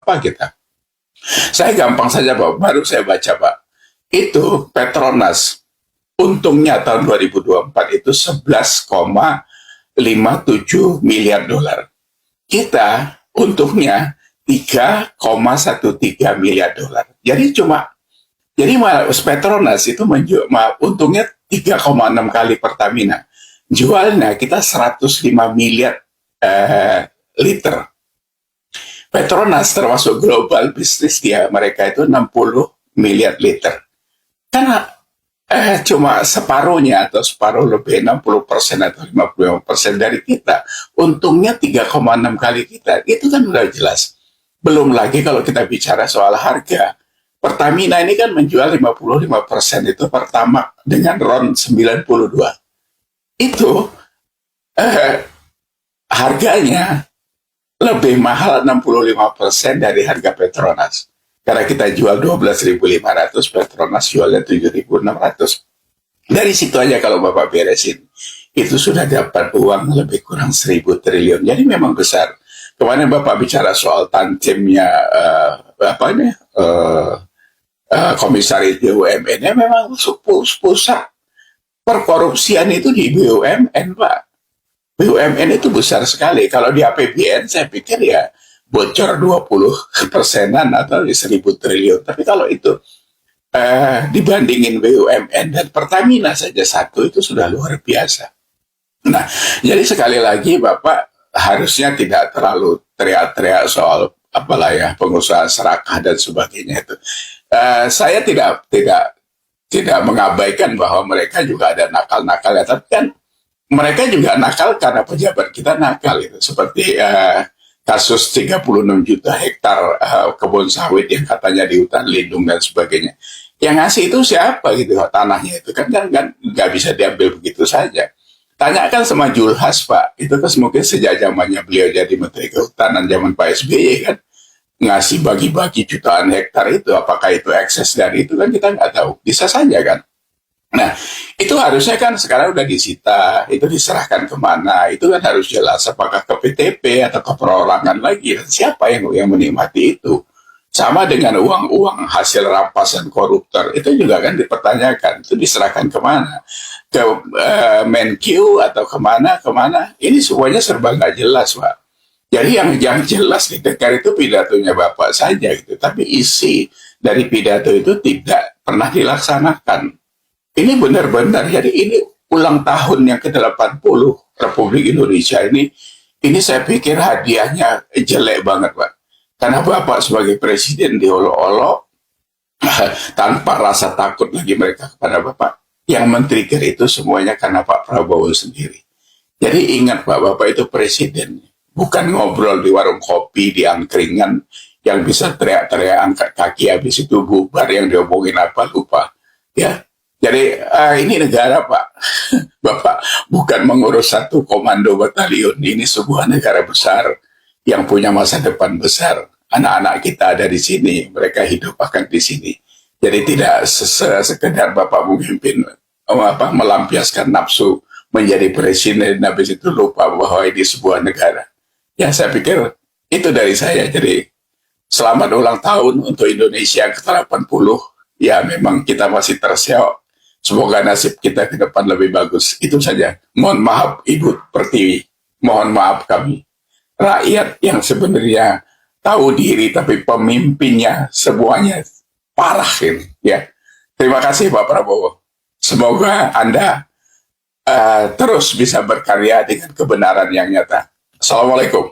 apa kita? Saya gampang saja Pak, baru saya baca Pak. Itu Petronas untungnya tahun 2024 itu 11,57 miliar dolar. Kita untungnya 3,13 miliar dolar. Jadi Petronas itu untungnya 3,6 kali Pertamina. Jualnya kita 105 miliar liter. Petronas termasuk global bisnis dia, mereka itu 60 miliar liter. Karena cuma separuhnya atau separuh lebih 60% atau 55% dari kita, untungnya 3,6 kali kita. Itu kan udah jelas. Belum lagi kalau kita bicara soal harga. Pertamina ini kan menjual 55% itu pertama dengan RON 92. Itu harganya lebih mahal 65% dari harga Petronas. Karena kita jual 12.500, Petronas jualnya 7.600. Dari situ aja kalau Bapak beresin, itu sudah dapat uang lebih kurang 1.000 triliun. Jadi memang besar. Kemarin Bapak bicara soal tantrimnya komisaris BUMN, memang pusat perkorupsian itu di BUMN, Pak. BUMN itu besar sekali. Kalau di APBN saya pikir ya bocor 20%-an atau 1.000 triliun. Tapi kalau itu dibandingin BUMN dan Pertamina saja satu, itu sudah luar biasa. Nah, jadi sekali lagi Bapak harusnya tidak terlalu teriak-teriak soal apalah ya, pengusaha serakah dan sebagainya itu. Saya tidak mengabaikan bahwa mereka juga ada nakal-nakalnya, tapi kan mereka juga nakal karena pejabat kita nakal itu. Seperti kasus 36 juta hektar kebun sawit yang katanya di hutan lindung dan sebagainya. Yang ngasih itu siapa gitu tanahnya itu kan nggak bisa diambil begitu saja. Tanyakan sama Julhas Pak, itu kan mungkin sejak zamannya beliau jadi Menteri Kehutanan zaman Pak SBY kan ngasih bagi-bagi jutaan hektar itu, apakah itu ekses dari itu kan kita nggak tahu, bisa saja kan. Nah, itu harusnya kan sekarang udah disita, itu diserahkan kemana, itu kan harus jelas apakah ke PTP atau ke perorangan lagi, dan siapa yang menikmati itu. Sama dengan uang-uang hasil rampasan koruptor, itu juga kan dipertanyakan, itu diserahkan kemana, ke Menkyu atau kemana, ini semuanya serba nggak jelas Pak. Jadi yang jelas didengar itu pidatonya Bapak saja gitu, tapi isi dari pidato itu tidak pernah dilaksanakan. Ini benar-benar, jadi ini ulang tahun yang ke-80 Republik Indonesia ini saya pikir hadiahnya jelek banget Pak. Karena Bapak sebagai presiden diolok-olok, tanpa rasa takut lagi mereka kepada Bapak. Yang men-trigger itu semuanya karena Pak Prabowo sendiri. Jadi ingat Pak, Bapak itu presiden. Bukan ngobrol di warung kopi, di angkringan, yang bisa teriak-teriak angkat kaki, habis itu bubar, yang diomongin apa, lupa. Ya, jadi ini negara Pak. Bapak bukan mengurus satu komando batalion, ini sebuah negara besar yang punya masa depan besar. Anak-anak kita ada di sini, mereka hidup akan di sini. Jadi tidak sekedar Bapak memimpin, melampiaskan nafsu menjadi presiden, habis itu lupa bahwa ini sebuah negara. Ya, saya pikir itu dari saya. Jadi selamat ulang tahun untuk Indonesia ke-80. Ya, memang kita masih terseok. Semoga nasib kita ke depan lebih bagus. Itu saja. Mohon maaf Ibu Pertiwi. Mohon maaf kami. Rakyat yang sebenarnya tahu diri tapi pemimpinnya semuanya parah ini ya. Terima kasih Pak Prabowo. Semoga Anda terus bisa berkarya dengan kebenaran yang nyata. Assalamualaikum.